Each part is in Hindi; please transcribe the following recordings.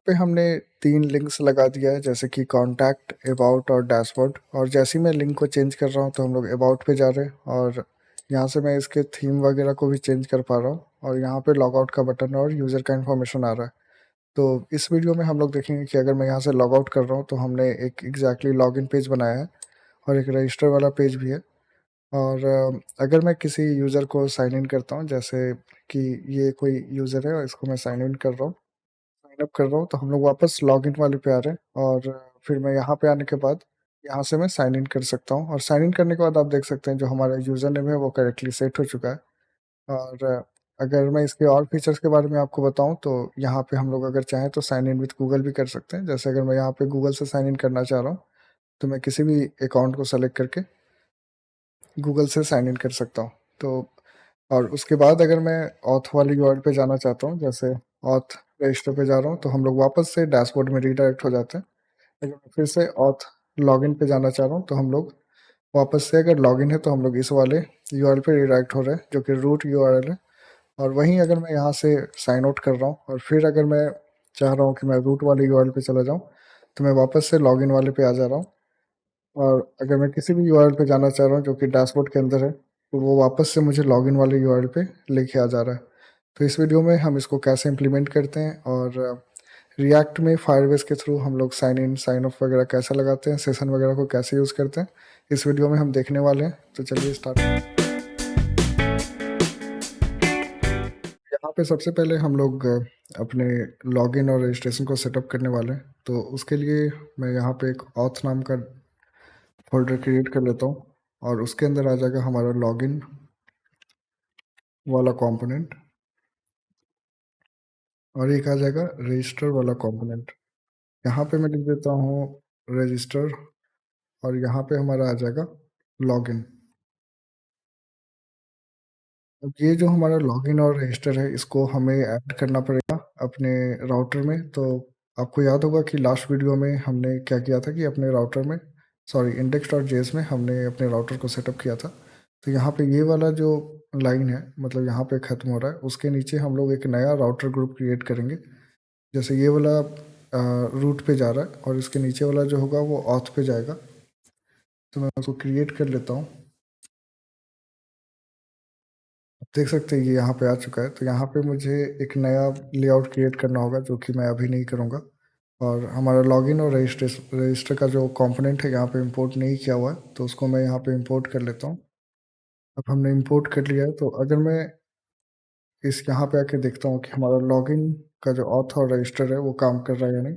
पे हमने 3 लिंक्स लगा दिया है जैसे कि कॉन्टैक्ट, अबाउट और डैशबोर्ड। और जैसे ही मैं लिंक को चेंज कर रहा हूँ तो हम लोग अबाउट पे जा रहे हैं और यहाँ से मैं इसके थीम वगैरह को भी चेंज कर पा रहा हूँ और यहाँ पे लॉग आउट का बटन और यूज़र का इन्फॉर्मेशन आ रहा है। तो इस वीडियो में हम लोग देखेंगे कि अगर मैं यहाँ से लॉग आउट कर रहा हूँ तो हमने एक एग्जैक्टली लॉगिन पेज बनाया है और एक रजिस्टर वाला पेज भी है। और अगर मैं किसी यूज़र को साइन इन करता हूँ जैसे कि ये कोई यूज़र है और इसको मैं साइन इन कर रहा हूँ, साइन अप कर रहा हूँ, तो हम लोग वापस लॉगिन वाले पे आ रहे हैं और फिर मैं यहाँ पे आने के बाद यहाँ से मैं साइन इन कर सकता हूँ और साइन इन करने के बाद आप देख सकते हैं जो हमारा यूज़र नेम है वो करेक्टली सेट हो चुका है। और अगर मैं इसके और फीचर्स के बारे में आपको बताऊँ तो यहाँ पे हम लोग अगर चाहें तो साइन इन विद गूगल भी कर सकते हैं। जैसे अगर मैं यहाँ पे गूगल से साइन इन करना चाह रहा हूँ तो मैं किसी भी अकाउंट को सेलेक्ट करके गूगल से साइन इन कर सकता हूँ। तो और उसके बाद अगर मैं ऑथ वाली यूआरएल पे जाना चाहता हूँ, जैसे ऑथ रजिस्टर पे जा रहा हूँ, तो हम लोग वापस से डैशबोर्ड में रीडायरेक्ट हो जाते हैं। अगर मैं फिर से ऑथ लॉगिन पे जाना चाह रहा हूँ, तो हम लोग वापस से अगर लॉगिन है, तो हम लोग इस वाले यूआरएल पे रीडायरेक्ट हो रहे हैं, जो कि रूट यूआरएल है। और वहीं अगर मैं यहाँ से साइन आउट कर रहा हूँ और फिर अगर मैं चाह रहा हूँ कि मैं रूट वाले यूआरएल पे चला जाऊँ, तो मैं वापस से लॉगिन वाले पे आ जा रहा हूँ। और अगर मैं किसी भी यूआरएल पे जाना चाह रहा हूँ जो कि डैशबोर्ड के अंदर है, तो वो वापस से मुझे लॉगिन वाले यूआरएल पे लेके आ जा रहा है। तो इस वीडियो में हम इसको कैसे इम्प्लीमेंट करते हैं और रिएक्ट में फायरबेस के थ्रू हम लोग साइन इन, साइन ऑफ वगैरह कैसे लगाते हैं, सेशन वगैरह को कैसे यूज़ करते हैं, इस वीडियो में हम देखने वाले हैं। तो चलिए स्टार्ट। यहाँ पे सबसे पहले हम लोग अपने लॉगिन और रजिस्ट्रेशन को सेटअप करने वाले हैं। तो उसके लिए मैं यहाँ पे एक ऑथ नाम का फोल्डर क्रिएट कर लेता हूँ और उसके अंदर आ जाएगा हमारा लॉगिन वाला कंपोनेंट और एक आ जाएगा रजिस्टर वाला कंपोनेंट। यहाँ पे मैं लिख देता हूँ रजिस्टर और यहाँ पे हमारा आ जाएगा लॉगिन। अब ये जो हमारा लॉगिन और रजिस्टर है इसको हमें ऐड करना पड़ेगा अपने राउटर में। तो आपको याद होगा कि लास्ट वीडियो में हमने क्या किया था कि अपने राउटर में, सॉरी, index.js में हमने अपने राउटर को सेटअप किया था। तो यहाँ पे ये वाला जो लाइन है, मतलब यहाँ पे ख़त्म हो रहा है, उसके नीचे हम लोग एक नया राउटर ग्रुप क्रिएट करेंगे। जैसे ये वाला रूट पे जा रहा है और इसके नीचे वाला जो होगा वो ऑथ पे जाएगा। तो मैं उसको क्रिएट कर लेता हूँ। आप देख सकते हैं ये यहाँ पे आ चुका है। तो यहाँ पे मुझे एक नया लेआउट क्रिएट करना होगा जो कि मैं अभी नहीं करूँगा। और हमारा लॉगिन और रजिस्टर का जो कंपोनेंट है यहाँ पे इंपोर्ट नहीं किया हुआ है, तो उसको मैं यहाँ पे इंपोर्ट कर लेता हूँ। अब हमने इंपोर्ट कर लिया है, तो अगर मैं इस यहाँ पे आके देखता हूँ कि हमारा लॉगिन का जो ऑथ और रजिस्टर है वो काम कर रहा है या नहीं,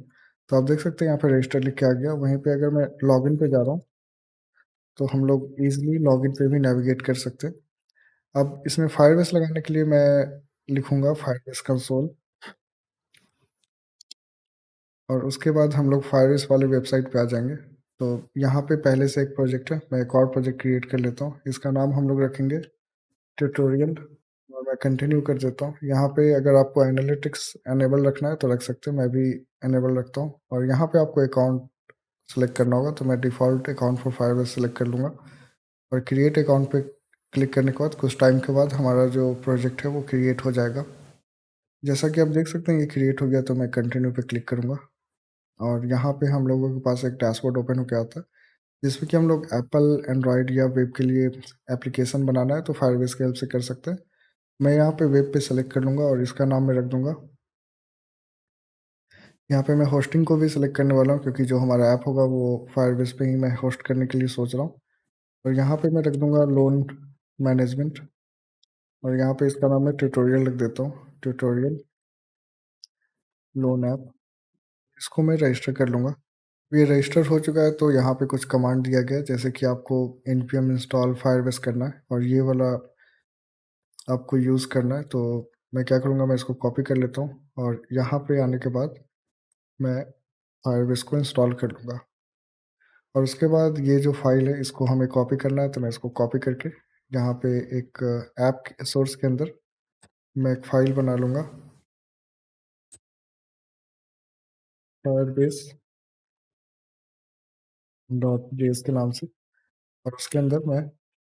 तो आप देख सकते हैं यहाँ पे रजिस्टर लिख के आ गया। वहीं पे अगर मैं लॉगिन पे जा रहा हूँ तो हम लोग ईजिली लॉगिन पे भी नेविगेट कर सकते हैं। अब इसमें फायरबेस लगाने के लिए मैं लिखूंगा फायरबेस कंसोल और उसके बाद हम लोग फायरबेस वाले वेबसाइट पे आ जाएंगे। तो यहाँ पे पहले से एक प्रोजेक्ट है, मैं एक और प्रोजेक्ट क्रिएट कर लेता हूँ। इसका नाम हम लोग रखेंगे ट्यूटोरियल और मैं कंटिन्यू कर देता हूँ। यहाँ पे अगर आपको एनालिटिक्स एनेबल रखना है तो रख सकते हैं, मैं भी एनेबल रखता हूँ। और यहाँ पे आपको अकाउंट सेलेक्ट करना होगा, तो मैं default account for Firebase select कर लूँगा और क्रिएट अकाउंट पे क्लिक करने के बाद कुछ टाइम के बाद हमारा जो प्रोजेक्ट है वो क्रिएट हो जाएगा। जैसा कि आप देख सकते हैं ये क्रिएट हो गया, तो मैं कंटिन्यू पे क्लिक करूँगा और यहाँ पे हम लोगों के पास एक डैशबोर्ड ओपन होकर आता है जिसमें कि हम लोग एप्पल, एंड्रॉयड या वेब के लिए एप्लीकेशन बनाना है तो फायरबेस की हेल्प से कर सकते हैं। मैं यहाँ पे वेब पे सेलेक्ट कर लूँगा और इसका नाम मैं रख दूँगा। यहाँ पे मैं होस्टिंग को भी सिलेक्ट करने वाला हूँ क्योंकि जो हमारा ऐप होगा वो फायरबेस पे ही मैं होस्ट करने के लिए सोच रहा हूँ। और यहाँ पे मैं रख दूँगा लोन मैनेजमेंट और यहाँ पे इसका नाम मैं ट्यूटोरियल रख देता हूँ, ट्यूटोरियल लोन ऐप। इसको मैं रजिस्टर कर लूँगा। ये रजिस्टर हो चुका है, तो यहाँ पे कुछ कमांड दिया गया है जैसे कि आपको npm इंस्टॉल फायरबेस करना है और ये वाला आपको यूज़ करना है। तो मैं क्या करूँगा, मैं इसको कॉपी कर लेता हूँ और यहाँ पे आने के बाद मैं फायरबेस को इंस्टॉल कर लूँगा। और उसके बाद ये जो फाइल है इसको हमें कॉपी करना है, तो मैं इसको कॉपी करके यहाँ पे एक ऐप सोर्स के अंदर मैं एक फाइल बना लूँगा फायरबेस डॉट जेएस के नाम से और उसके अंदर मैं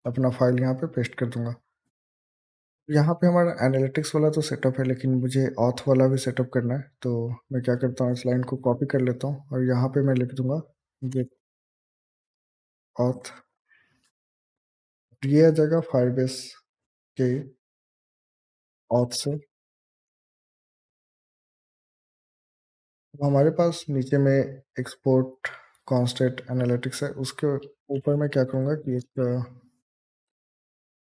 अपना फाइल यहाँ पे पेस्ट कर दूँगा। यहाँ पे हमारा एनालिटिक्स वाला तो सेटअप है, लेकिन मुझे ऑथ वाला भी सेटअप करना है, तो मैं क्या करता हूँ, इस लाइन को कॉपी कर लेता हूँ और यहाँ पे मैं लिख दूँगा गेट ऑथ। ये आ जाएगा फायरबेस के ऑथ से। अब हमारे पास नीचे में एक्सपोर्ट कॉन्स्टेंट एनालिटिक्स है, उसके ऊपर मैं क्या करूँगा कि एक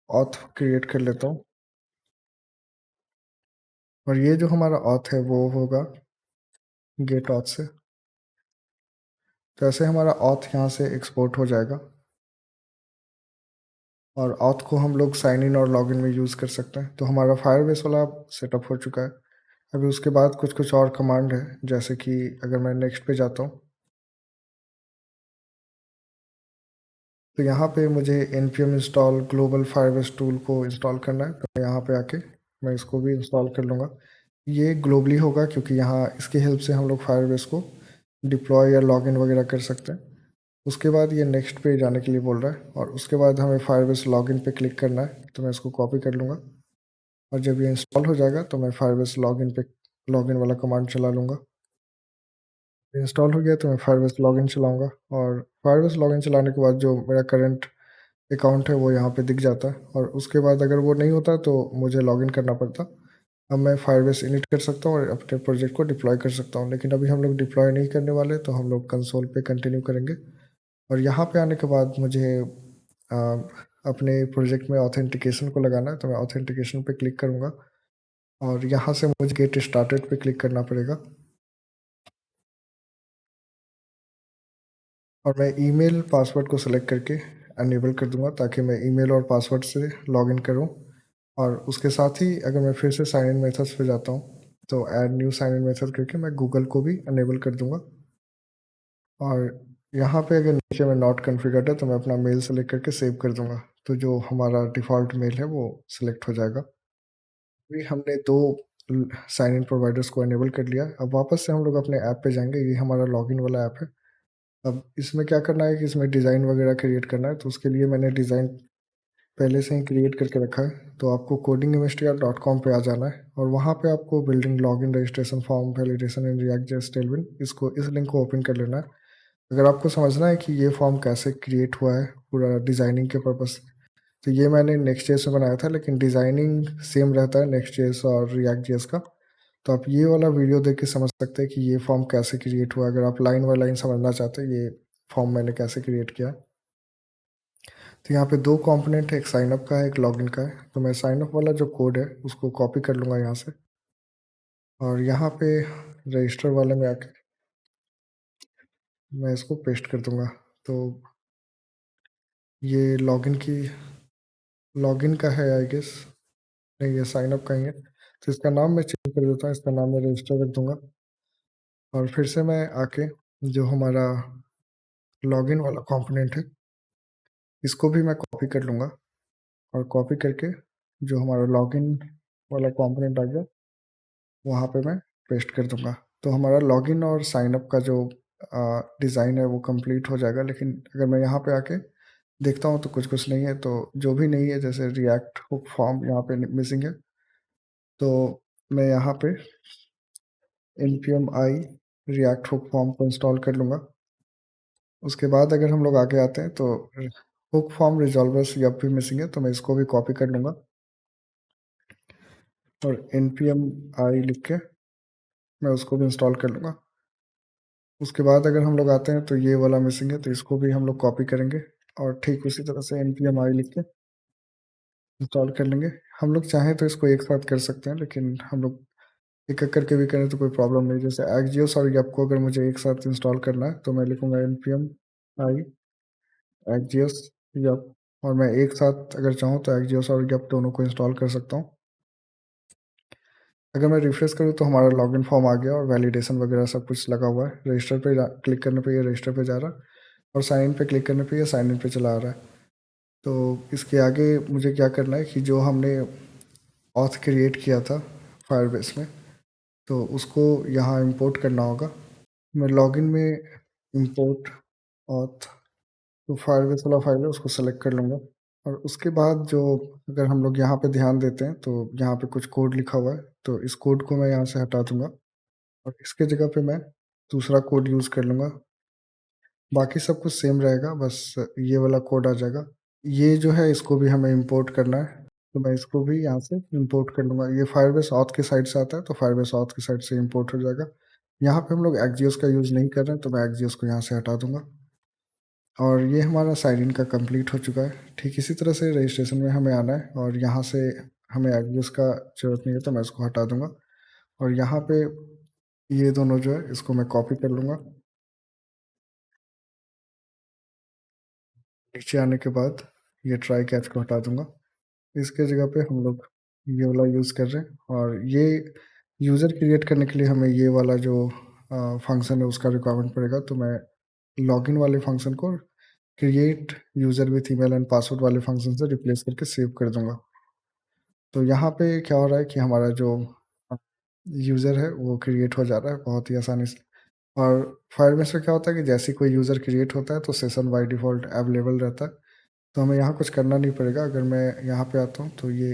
ऑथ क्रिएट कर लेता हूँ, और ये जो हमारा ऑथ है वो होगा गेट ऑथ से। तो ऐसे हमारा ऑथ यहाँ से एक्सपोर्ट हो जाएगा, और ऑथ को हम लोग साइन इन और लॉग इन में यूज़ कर सकते हैं। तो हमारा फायरबेस वाला सेटअप हो चुका है। अभी उसके बाद कुछ कुछ और कमांड है, जैसे कि अगर मैं नेक्स्ट पे जाता हूँ, तो यहाँ पे मुझे npm install global Firebase tool को इंस्टॉल करना है। तो यहाँ पे आके मैं इसको भी इंस्टॉल कर लूँगा। ये ग्लोबली होगा, क्योंकि यहाँ इसकी हेल्प से हम लोग फायरबेस को डिप्लॉय या लॉगिन वगैरह कर सकते हैं। उसके बाद ये नेक्स्ट पे जाने के लिए बोल रहा है, और उसके बाद हमें फायरबेस लॉगिन पे क्लिक करना है। तो मैं इसको कॉपी कर लूँगा, और जब ये इंस्टॉल हो जाएगा तो मैं फायरबेस लॉगिन पे लॉगिन वाला कमांड चला लूँगा। इंस्टॉल हो गया तो मैं फायरबेस लॉगिन चलाऊँगा, और फायरबेस लॉगिन चलाने के बाद जो मेरा करंट अकाउंट है वो यहाँ पे दिख जाता है, और उसके बाद अगर वो नहीं होता तो मुझे लॉगिन करना पड़ता। अब मैं फायरबेस इनिट कर सकता हूँ और अपने प्रोजेक्ट को डिप्लॉय कर सकता हूँ, लेकिन अभी हम लोग डिप्लॉय नहीं करने वाले, तो हम लोग कंसोल पे कंटिन्यू करेंगे। और यहाँ पे आने के बाद मुझे अ, अपने प्रोजेक्ट में ऑथेंटिकेशन को लगाना है, तो मैं ऑथेंटिकेशन पे क्लिक करूँगा, और यहाँ से मुझे गेट स्टार्टेड पे क्लिक करना पड़ेगा, और मैं ईमेल पासवर्ड को सेलेक्ट करके अनेबल कर दूंगा, ताकि मैं ईमेल और पासवर्ड से लॉगिन करूं। और उसके साथ ही अगर मैं फिर से साइन इन मेथड्स पे जाता हूं, तो add new sign in method करके मैं गूगल को भी अनेबल कर दूंगा। और यहाँ पे अगर नीचे में नॉट कॉन्फ़िगर्ड है, तो मैं अपना मेल सेलेक्ट करके सेव कर दूंगा, तो जो हमारा डिफ़ॉल्ट मेल है वो सिलेक्ट हो जाएगा। अभी हमने दो साइन इन प्रोवाइडर्स को अनेबल कर लिया। अब वापस से हम लोग अपने ऐप पे जाएंगे। ये हमारा लॉगिन वाला ऐप है। अब इसमें क्या करना है कि इसमें डिज़ाइन वगैरह क्रिएट करना है, तो उसके लिए मैंने डिज़ाइन पहले से ही क्रिएट करके रखा है। तो आपको codinginvestia.com पे आ जाना है, और वहाँ पे आपको building login registration form validation in React JS Tailwind, इसको इस लिंक को ओपन कर लेना है। अगर आपको समझना है कि ये फॉर्म कैसे क्रिएट हुआ है पूरा डिज़ाइनिंग के पर्पज़ से, तो ये मैंने नेक्स्ट जेएस में बनाया था, लेकिन डिज़ाइनिंग सेम रहता है नेक्स्ट जेएस और रिएक्ट जेएस का। तो आप ये वाला वीडियो देख के समझ सकते हैं कि ये फॉर्म कैसे क्रिएट हुआ। अगर आप लाइन बाय लाइन समझना चाहते हैं ये फॉर्म मैंने कैसे क्रिएट किया। तो यहाँ पे दो कंपोनेंट है, एक साइन अप का है, एक लॉगिन का है। तो मैं साइन अप वाला जो कोड है उसको कॉपी कर लूँगा यहाँ से, और यहाँ पे रजिस्टर वाले में आके मैं इसको पेस्ट कर दूँगा। तो ये लॉगिन का है आई गेस, नहीं ये साइन अप का ही है। तो इसका नाम मैं चेंज कर देता हूँ, इसका नाम मैं रजिस्टर रख दूँगा, और फिर से मैं आके जो हमारा लॉगिन वाला कंपोनेंट है इसको भी मैं कॉपी कर लूँगा, और कॉपी करके जो हमारा लॉगिन वाला कंपोनेंट आ गया वहाँ पे मैं पेस्ट कर दूँगा। तो हमारा लॉगिन और साइन अप का जो डिज़ाइन है वो कंप्लीट हो जाएगा। लेकिन अगर मैं यहाँ पे आके देखता हूँ तो कुछ कुछ नहीं है। तो जो भी नहीं है, जैसे रिएक्ट हुक फॉर्म यहाँ पे मिसिंग है, तो मैं यहाँ पे npm i react hook form को इंस्टॉल कर लूँगा। उसके बाद अगर हम लोग आगे आते हैं तो हुक फॉर्म रिजॉल्वर्स यह भी मिसिंग है, तो मैं इसको भी कॉपी कर लूँगा, और npm i लिख के मैं उसको भी इंस्टॉल कर लूँगा। उसके बाद अगर हम लोग आते हैं तो ये वाला मिसिंग है, तो इसको भी हम लोग कॉपी करेंगे, और ठीक उसी तरह से npm i लिख के इंस्टॉल कर लेंगे। हम लोग चाहें तो इसको एक साथ कर सकते हैं, लेकिन हम लोग एक एक करके भी करें तो कोई प्रॉब्लम नहीं। जैसे एक्जियोस और यप को अगर मुझे एक साथ इंस्टॉल करना है, तो मैं लिखूंगा npm i एक्जियोस यप, और मैं एक साथ अगर चाहूँ तो एक्जियोस और यप दोनों को इंस्टॉल कर सकता हूँ। अगर मैं रिफ्रेश करूँ तो हमारा लॉगिन फॉर्म आ गया, और वैलिडेशन वगैरह सब कुछ लगा हुआ है। रजिस्टर पे क्लिक करने पे ये रजिस्टर पे जा रहा है, और साइन इन पे क्लिक करने पे ये साइन इन पे चला आ रहा है। तो इसके आगे मुझे क्या करना है कि जो हमने ऑथ क्रिएट किया था फायरबेस में, तो उसको यहाँ इंपोर्ट करना होगा। मैं लॉगिन में इंपोर्ट ऑथ, तो फायरबेस वाला फाइल है उसको सेलेक्ट कर लूँगा, और उसके बाद जो अगर हम लोग यहाँ पे ध्यान देते हैं तो यहाँ पे कुछ कोड लिखा हुआ है, तो इस कोड को मैं यहाँ से हटा दूँगा और इसके जगह पे मैं दूसरा कोड यूज़ कर लूँगा। बाकी सब कुछ सेम रहेगा, बस ये वाला कोड आ जाएगा। ये जो है इसको भी हमें इम्पोर्ट करना है, तो मैं इसको भी यहाँ से इम्पोर्ट कर लूँगा। ये फायरबेस ऑथ की साइड से आता है, तो फायरबेस ऑथ की साइड से इम्पोर्ट हो जाएगा। यहाँ पे हम लोग एक्सियोस का यूज़ नहीं कर रहे हैं, तो मैं एक्सियोस को यहाँ से हटा दूँगा और ये हमारा साइन इन का कंप्लीट हो चुका है। ठीक इसी तरह से रजिस्ट्रेशन में हमें आना है और यहाँ से हमें एक्सियोस का ज़रूरत नहीं है, तो मैं इसको हटा दूँगा और यहाँ पे ये दोनों जो है इसको मैं कॉपी कर लूँगा। नीचे आने के बाद ये ट्राई कैच को हटा दूँगा। इसके जगह पे हम लोग ये वाला यूज़ कर रहे हैं और ये यूज़र क्रिएट करने के लिए हमें ये वाला जो फंक्शन है उसका रिक्वायरमेंट पड़ेगा, तो मैं लॉगिन वाले फंक्शन को create user with email and password वाले फंक्शन से रिप्लेस करके सेव कर दूँगा। तो यहाँ पे क्या हो रहा है कि हमारा जो अ, यूज़र है वो क्रिएट हो जा रहा है बहुत ही आसानी से। और फायरबेस में क्या होता है कि जैसे ही कोई यूज़र क्रिएट होता है तो सेशन बाय डिफ़ॉल्ट अवेलेबल रहता है। तो हमें यहाँ कुछ करना नहीं पड़ेगा। अगर मैं यहाँ पे आता हूँ तो ये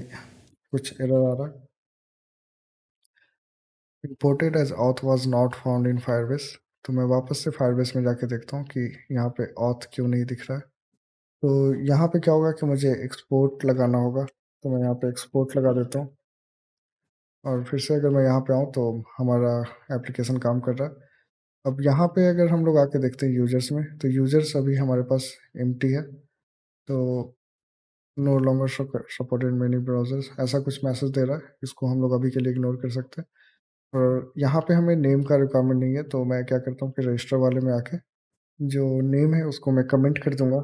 कुछ एरर आ रहा है। Imported as auth was not found in Firebase. तो मैं वापस से फायरबेस में जाके देखता हूँ कि यहाँ पे ऑथ क्यों नहीं दिख रहा है। तो यहाँ पे क्या होगा कि मुझे एक्सपोर्ट लगाना होगा। तो मैं यहाँ पे एक्सपोर्ट लगा देता हूँ और फिर से अगर मैं यहाँ पे आऊँ तो हमारा एप्लीकेशन काम कर रहा है। अब यहाँ पे अगर हम लोग आके देखते हैं यूज़र्स में, तो यूज़र्स अभी हमारे पास एम्प्टी है। तो no longer supported many browsers ऐसा कुछ मैसेज दे रहा है। इसको हम लोग अभी के लिए इग्नोर कर सकते हैं और यहाँ पे हमें नेम का रिक्वायरमेंट नहीं है, तो मैं क्या करता हूँ कि रजिस्टर वाले में आके जो नेम है उसको मैं कमेंट कर दूँगा।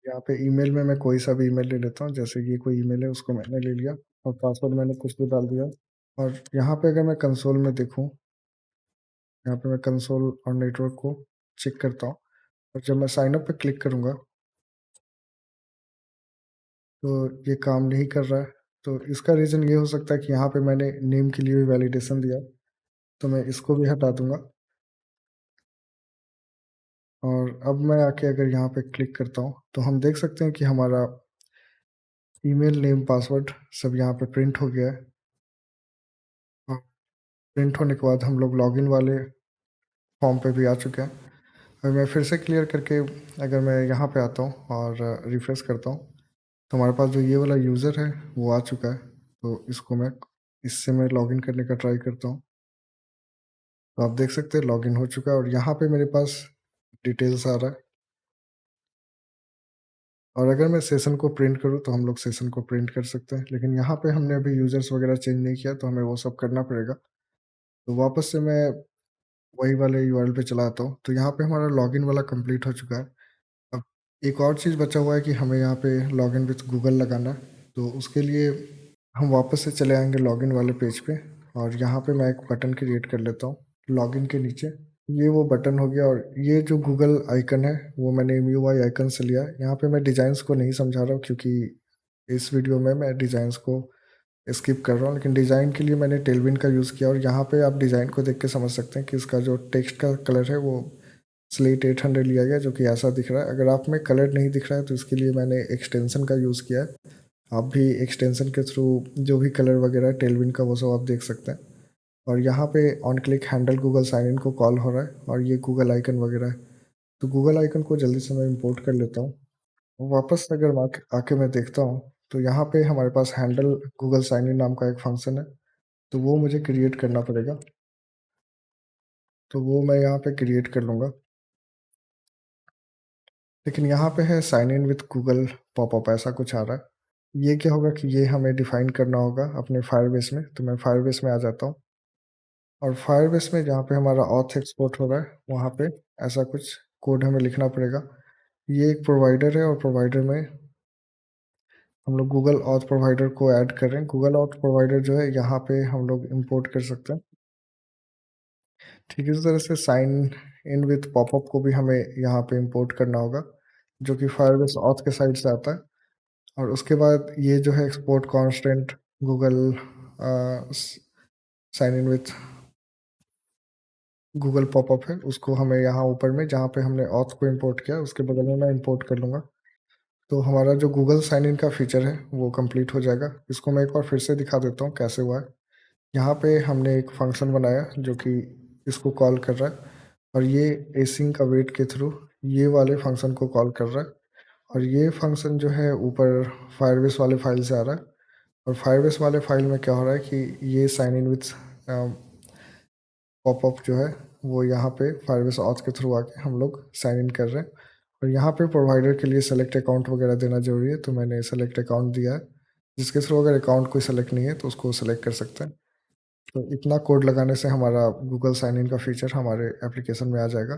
यहाँ पे ईमेल में मैं कोई सा भी ईमेल ले लेता हूँ, जैसे ये कोई ईमेल है उसको मैंने ले लिया और पासवर्ड मैंने कुछ भी डाल दिया। और यहाँ पे अगर मैं कंसोल में देखूँ, यहाँ पे मैं कंसोल और नेटवर्क को चेक करता हूँ और जब मैं साइन अप पे क्लिक करूँगा, तो ये काम नहीं कर रहा है। तो इसका रीज़न ये हो सकता है कि यहाँ पे मैंने नेम के लिए भी वैलिडेशन दिया, तो मैं इसको भी हटा दूँगा और अब मैं आके अगर यहाँ पे क्लिक करता हूँ, तो हम देख सकते हैं कि हमारा ईमेल, नेम, पासवर्ड सब यहाँ पे प्रिंट हो गया है और प्रिंट होने के बाद हम लोग लॉगिन वाले फॉर्म पे भी आ चुके हैं। और मैं फिर से क्लियर करके अगर मैं यहाँ पे आता हूँ और रिफ्रेश करता हूँ, तो हमारे पास जो ये वाला यूज़र है वो आ चुका है। तो इसको मैं इससे मैं लॉगिन करने का ट्राई करता हूँ। तो आप देख सकते हैं लॉगिन हो चुका है और यहाँ पे मेरे पास डिटेल्स आ रहा है और अगर मैं सेशन को प्रिंट करूँ तो हम लोग सेशन को प्रिंट कर सकते हैं। लेकिन यहाँ पे हमने अभी यूज़र्स वगैरह चेंज नहीं किया, तो हमें वो सब करना पड़ेगा। तो वापस से मैं वही वाले यूआरएल पे चला आता हूँ। तो यहाँ पे हमारा लॉगिन वाला कंप्लीट हो चुका है। अब एक और चीज़ बचा हुआ है कि हमें यहाँ पे लॉगिन विथ गूगल लगाना है। तो उसके लिए हम वापस से चले आएँगे लॉगिन वाले पेज पे और यहाँ पे मैं एक बटन क्रिएट कर लेता हूँ लॉगिन के नीचे। ये वो बटन हो गया और ये जो गूगल आइकन है वो मैंने एमयूआई आइकन से लिया है। यहाँ पे मैं डिज़ाइंस को नहीं समझा रहा हूँ क्योंकि इस वीडियो में मैं डिज़ाइंस को स्किप कर रहा हूँ, लेकिन डिज़ाइन के लिए मैंने टेलविन का यूज़ किया और यहाँ पे आप डिज़ाइन को देख के समझ सकते हैं कि इसका जो टेक्स्ट का कलर है वो स्लेट 800 लिया गया, जो कि ऐसा दिख रहा है। अगर आप में कलर नहीं दिख रहा है तो इसके लिए मैंने एक्सटेंशन का यूज़ किया है। आप भी एक्सटेंशन के थ्रू जो भी कलर वगैरह है टेलविन का वो सब आप देख सकते हैं। और यहाँ पे on click handle Google sign in को कॉल हो रहा है और ये गूगल आइकन वगैरह है। तो गूगल आइकन को जल्दी से मैं इंपोर्ट कर लेता हूँ। वापस अगर मैं आके आके मैं देखता हूँ, तो यहाँ पे हमारे पास हैंडल गूगल साइन इन नाम का एक फंक्शन है, तो वो मुझे क्रिएट करना पड़ेगा। तो वो मैं यहाँ पे क्रिएट कर लूँगा। लेकिन यहाँ पे है sign in with Google popup ऐसा कुछ आ रहा है। ये क्या होगा कि ये हमें डिफ़ाइन करना होगा अपने फायरबेस में, तो मैं फायरबेस में आ जाता हूँ और फायरबेस में जहाँ पे हमारा ऑथ एक्सपोर्ट हो रहा है, वहाँ पे ऐसा कुछ कोड हमें लिखना पड़ेगा। ये एक प्रोवाइडर है और प्रोवाइडर में हम लोग गूगल ऑथ प्रोवाइडर को ऐड कर रहे हैं। गूगल ऑथ प्रोवाइडर जो है यहाँ पे हम लोग इंपोर्ट कर सकते हैं। ठीक इसी तरह से साइन इन विथ पॉपअप को भी हमें यहाँ पे इंपोर्ट करना होगा, जो कि फायरबेस ऑथ के साइड से आता है। और उसके बाद ये जो है export constant Google sign in with Google popup है, उसको हमें यहाँ ऊपर में जहाँ पे हमने ऑथ को इंपोर्ट किया उसके बगल में मैं इंपोर्ट कर लूँगा। तो हमारा जो गूगल साइन इन का फीचर है वो कंप्लीट हो जाएगा। इसको मैं एक बार फिर से दिखा देता हूँ कैसे हुआ है। यहाँ पे हमने एक फंक्शन बनाया जो कि इसको कॉल कर रहा है, और ये एसिंक अवेट के थ्रू ये वाले फंक्शन को कॉल कर रहा है। और ये फंक्शन जो है ऊपर फायरबेस वाले फाइल से आ रहा है, और फायरबेस वाले फाइल में क्या हो रहा है कि ये साइन इन विथ पॉपअप जो है वो यहाँ पे फायरबेस ऑथ के थ्रू आके हम लोग साइन इन कर रहे हैं। और यहाँ पे प्रोवाइडर के लिए सेलेक्ट अकाउंट वगैरह देना जरूरी है, तो मैंने सेलेक्ट अकाउंट दिया है, जिसके थ्रू अगर अकाउंट कोई सेलेक्ट नहीं है तो उसको सेलेक्ट कर सकते हैं। तो इतना कोड लगाने से हमारा गूगल साइन इन का फीचर हमारे एप्लीकेशन में आ जाएगा।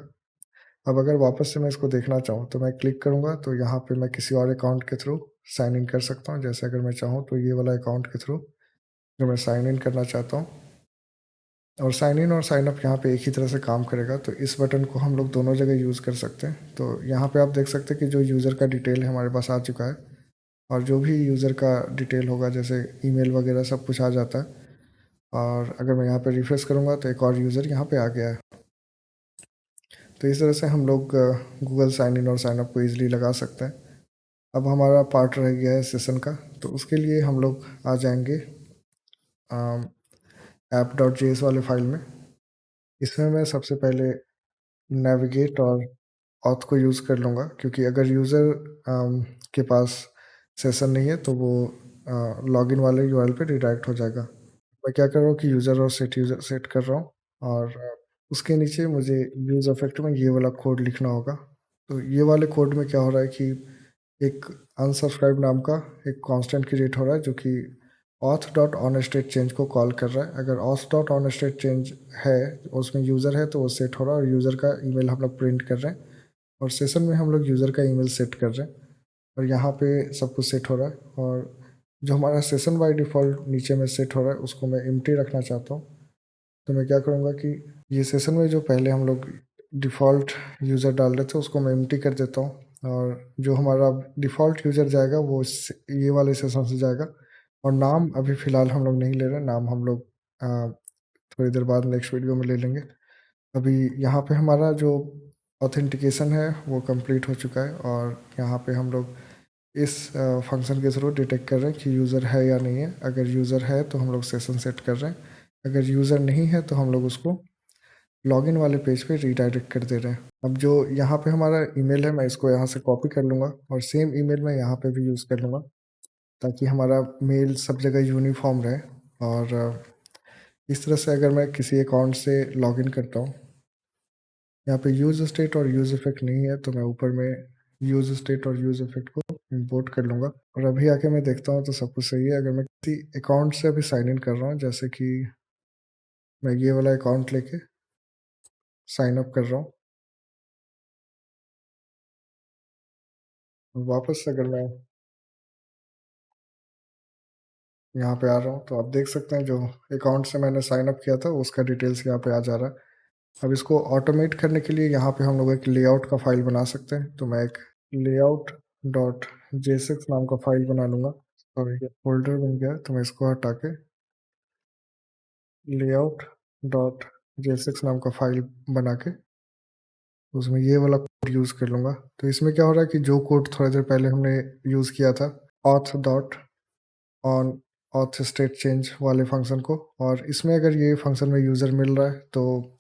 अब अगर वापस से मैं इसको देखना चाहूँ तो मैं क्लिक करूँगा, तो यहाँ पे मैं किसी और अकाउंट के थ्रू साइन इन कर सकता हूँ। जैसे अगर मैं चाहूँ तो ये वाला अकाउंट के थ्रू अगर मैं साइन इन करना चाहता हूँ, और साइन इन और साइन अप यहाँ पे एक ही तरह से काम करेगा, तो इस बटन को हम लोग दोनों जगह यूज़ कर सकते हैं। तो यहाँ पे आप देख सकते हैं कि जो यूज़र का डिटेल है हमारे पास आ चुका है, और जो भी यूज़र का डिटेल होगा जैसे ईमेल वगैरह सब कुछ आ जाता है। और अगर मैं यहाँ पे रिफ्रेश करूँगा तो एक और यूज़र यहाँ पे आ गया है। तो इस तरह से हम लोग गूगल साइन इन और साइन अप को ईजिली लगा सकते हैं। अब हमारा पार्ट रह गया है सेशन का, तो उसके लिए हम लोग आ जाएंगे ऐप डॉट जेएस वाले फाइल में। इसमें मैं सबसे पहले नेविगेट और ऑथ को यूज़ कर लूँगा, क्योंकि अगर यूज़र के पास सेशन नहीं है तो वो लॉगिन वाले यूआरएल पे रिडायरेक्ट हो जाएगा। मैं क्या कर रहा हूँ कि यूज़र और सेट यूज़र सेट कर रहा हूँ, और उसके नीचे मुझे यूज़ इफेक्ट में ये वाला कोड लिखना होगा। तो ये वाले कोड में क्या हो रहा है कि एक अनसब्सक्राइब नाम का एक कांस्टेंट क्रिएट हो रहा है, जो कि auth dot on state change को कॉल कर रहा है। अगर auth dot on state change है, उसमें यूज़र है, तो वो सेट हो रहा है, और यूज़र का ईमेल हम लोग प्रिंट कर रहे हैं, और सेशन में हम लोग यूज़र का ईमेल सेट कर रहे हैं, और यहाँ पे सब कुछ सेट हो रहा है। और जो हमारा सेशन बाय डिफ़ॉल्ट नीचे में सेट हो रहा है उसको मैं एम्प्टी रखना चाहता हूँ। तो मैं क्या करूँगा कि ये सेशन में जो पहले हम लोग डिफ़ॉल्ट यूज़र डाल रहे थे उसको मैं एम्प्टी कर देता हूँ, और जो हमारा डिफ़ॉल्ट यूज़र जाएगा वो ये वाले सेशन से जाएगा। और नाम अभी फ़िलहाल हम लोग नहीं ले रहे, नाम हम लोग थोड़ी देर बाद नेक्स्ट वीडियो में ले लेंगे। अभी यहाँ पे हमारा जो ऑथेंटिकेशन है वो कंप्लीट हो चुका है, और यहाँ पे हम लोग इस फंक्शन के थ्रू डिटेक्ट कर रहे हैं कि यूज़र है या नहीं है। अगर यूज़र है तो हम लोग सेशन सेट कर रहे हैं, अगर यूज़र नहीं है तो हम लोग उसको लॉगिन वाले पेज पे रीडायरेक्ट कर दे रहे हैं। अब जो यहाँ पे हमारा ईमेल है मैं इसको यहाँ से कॉपी कर लूँगा, और सेम ईमेल मैं यहाँ पे भी यूज़ कर लूँगा, ताकि हमारा मेल सब जगह यूनिफॉर्म रहे। और इस तरह से अगर मैं किसी अकाउंट से लॉगिन करता हूँ, यहाँ पे यूज़ स्टेट और यूज़ इफेक्ट नहीं है, तो मैं ऊपर में यूज़ स्टेट और यूज़ इफेक्ट को इंपोर्ट कर लूँगा। और अभी आके मैं देखता हूँ तो सब कुछ सही है। अगर मैं किसी अकाउंट से अभी साइन इन कर रहा हूँ, जैसे कि मैं ये वाला अकाउंट लेके साइन अप कर रहा हूँ, वापस से अगर मैं यहाँ पे आ रहा हूँ तो आप देख सकते हैं जो अकाउंट से मैंने साइन अप किया था उसका डिटेल्स यहाँ पे आ जा रहा है। अब इसको ऑटोमेट करने के लिए यहाँ पे हम लोग एक लेआउट का फाइल बना सकते हैं, तो मैं एक लेआउट डॉट जेसिक्स नाम का फाइल बना लूँगा, और ये फोल्डर बन गया है, तो मैं इसको हटा के लेआउट डॉट जेसिक्स नाम का फाइल बना के उसमें ये वाला कोड यूज़ कर लूँगा। तो इसमें क्या हो रहा है कि जो कोड थोड़ी देर पहले हमने यूज़ किया था auth dot on auth state change वाले फंक्शन को, और इसमें अगर ये फंक्शन में यूज़र मिल रहा है तो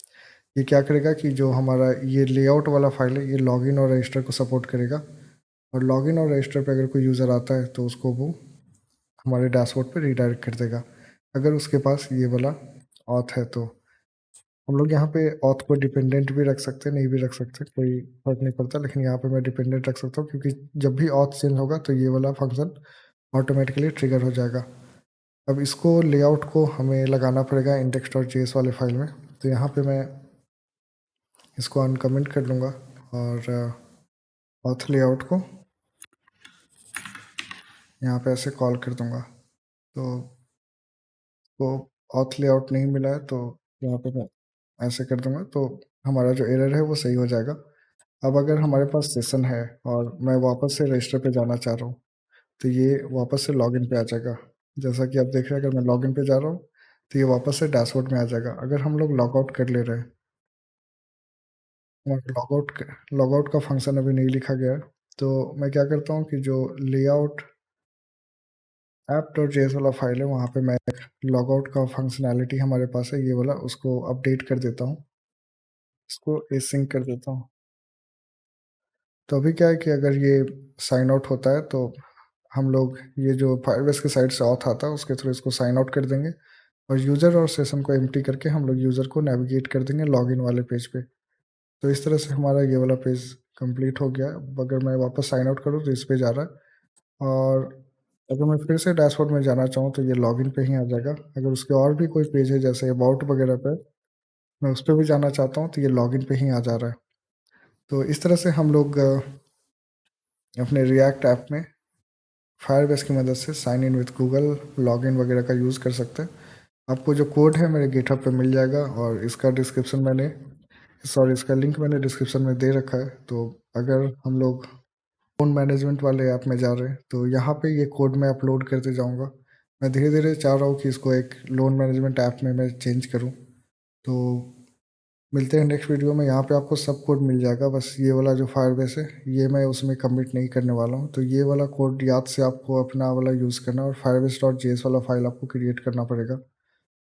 ये क्या करेगा कि जो हमारा ये लेआउट वाला फाइल है ये लॉगिन और रजिस्टर को सपोर्ट करेगा, और लॉगिन और रजिस्टर पे अगर कोई यूज़र आता है तो उसको वो हमारे डैशबोर्ड पे रीडायरेक्ट कर देगा, अगर उसके पास ये वाला ऑथ है। तो हम लोग यहाँ पे ऑथ को डिपेंडेंट भी रख सकते हैं, नहीं भी रख सकते, कोई फर्क नहीं पड़ता, लेकिन यहाँ पे मैं डिपेंडेंट रख सकता हूँ, क्योंकि जब भी ऑथ चेंज होगा तो ये वाला फंक्शन ऑटोमेटिकली ट्रिगर हो जाएगा। अब इसको लेआउट को हमें लगाना पड़ेगा इंडेक्स डॉट जेएस वाले फाइल में, तो यहाँ पे मैं इसको अनकमेंट कर लूँगा, और ऑथ लेआउट को यहाँ पे ऐसे कॉल कर दूँगा। तो वो ऑथ लेआउट नहीं मिला है, तो यहाँ पे मैं ऐसे कर दूँगा, तो हमारा जो एरर है वो सही हो जाएगा। अब अगर हमारे पास सेशन है और मैं वापस से रजिस्टर पे जाना चाह रहा हूँ, तो ये वापस से लॉगिन पे आ जाएगा। जैसा कि आप देख रहे हैं, अगर मैं लॉगिन पे जा रहा हूँ तो ये वापस से डैशबोर्ड में आ जाएगा। अगर हम लोग लॉगआउट कर ले रहे हैं, और लॉगआउट का फंक्शन अभी नहीं लिखा गया है, तो मैं क्या करता हूँ कि जो लेआउट app.js वाला फाइल है वहाँ पे मैं लॉगआउट का फंक्शनैलिटी हमारे पास है ये वाला उसको अपडेट कर देता हूँ, इसको एसिंक कर देता हूँ। तो अभी क्या है कि अगर ये साइन आउट होता है तो हम लोग ये जो फायरबेस की साइड से ऑथ आता है उसके थ्रू इसको साइन आउट कर देंगे और यूज़र और सेशन को एम्प्टी करके हम लोग यूज़र को नेविगेट कर देंगे लॉगिन वाले पेज पे। तो इस तरह से हमारा ये वाला पेज कंप्लीट हो गया। अब अगर मैं वापस साइन आउट करूँ तो इस पे जा रहा है और अगर मैं फिर से डैशबोर्ड में जाना चाहूँ तो ये लॉगिन पे ही आ जाएगा। अगर उसके और भी कोई पेज है जैसे अबाउट वगैरह पे मैं उस पे भी जाना चाहता हूँ तो ये लॉगिन पे ही आ जा रहा है। तो इस तरह से हम लोग अपने रिएक्ट ऐप में फायरबेस की मदद से sign in with Google login वगैरह का यूज़ कर सकते हैं। आपको जो कोड है मेरे गिटहब पे मिल जाएगा और इसका लिंक मैंने डिस्क्रिप्शन में दे रखा है। तो अगर हम लोग लोन मैनेजमेंट वाले ऐप में जा रहे हैं तो यहाँ पे ये कोड मैं अपलोड करते जाऊँगा। मैं धीरे धीरे चाह रहा हूँ कि इसको एक लोन मैनेजमेंट ऐप में मैं चेंज करूँ। तो मिलते हैं नेक्स्ट वीडियो में। यहाँ पे आपको सब कोड मिल जाएगा, बस ये वाला जो फायरबेस है ये मैं उसमें कमिट नहीं करने वाला हूँ। तो ये वाला कोड याद से आपको अपना वाला यूज़ करना और firebase.js वाला फाइल आपको क्रिएट करना पड़ेगा।